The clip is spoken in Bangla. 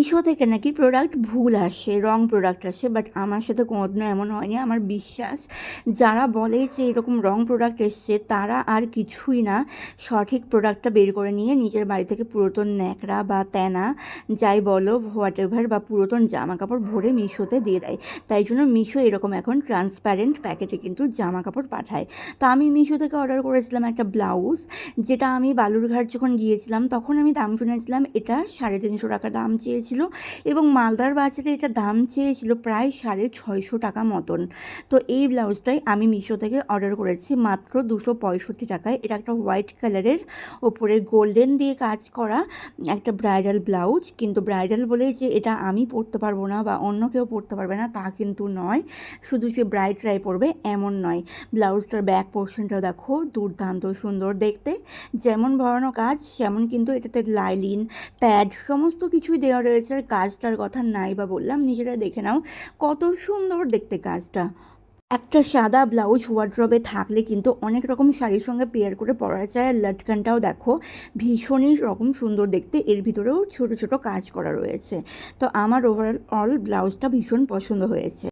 মিশো থেকে নাকি প্রোডাক্ট ভুল আসে, রং প্রোডাক্ট আসে, বাট আমার সাথে কোনোদিনও এমন হয়নি। আমার বিশ্বাস, যারা বলে যে এরকম রং প্রোডাক্ট এসছে তারা আর কিছুই না, সঠিক প্রোডাক্টটা বের করে নিয়ে নিজের বাড়ি থেকে পুরাতন ন্যাকড়া বা তেনা যাই বলো হোয়াট এভার বা পুরাতন জামা কাপড় ভরে মিশোতে দিয়ে দেয়। তাই জন্য মিশো এরকম এখন ট্রান্সপ্যারেন্ট প্যাকেটে কিন্তু জামা কাপড় পাঠায়। তো আমি মিশো থেকে অর্ডার করেছিলাম একটা ব্লাউজ, যেটা আমি বালুরঘাট যখন গিয়েছিলাম তখন আমি দাম শুনেছিলাম এটা 350 টাকা দাম চেয়েছিল, এবং মালদার বাজারে এটা দাম চেয়েছিল প্রায় 650 টাকা মতন। তো এই ব্লাউজটাই আমি মিশো থেকে অর্ডার করেছি মাত্র 265 টাকায়। এটা একটা হোয়াইট কালারের ওপরে গোল্ডেন দিয়ে কাজ করা একটা ব্রাইডাল ব্লাউজ। কিন্তু ব্রাইডাল বলেই যে এটা আমি পরতে পারবো না বা অন্য কেউ পরতে পারবে না তা কিন্তু নয়, শুধু যে ব্রাইডরাই পরবে এমন নয়। ব্লাউজটার ব্যাক পোর্শনটা দেখো, দুর্দান্ত সুন্দর দেখতে। যেমন ভরানো কাজ সেমন কিন্তু এটাতে লাইলিন, প্যাড সমস্ত কিছুই দেওয়া রয়েছে। আর কাজটার কথা নাই বা বললাম, নিজেরা দেখে নাও কত সুন্দর দেখতে কাজটা। একটা সাদা ব্লাউজ ওয়ার্ড্রবে থাকলে কিন্তু অনেক রকম শাড়ির সঙ্গে পেয়ার করে পরা যায়। আর লটকানটাও দেখো, ভীষণই রকম সুন্দর দেখতে, এর ভিতরেও ছোট ছোট কাজ করা রয়েছে। তো আমার ওভারঅল ব্লাউজটা ভীষণ পছন্দ হয়েছে।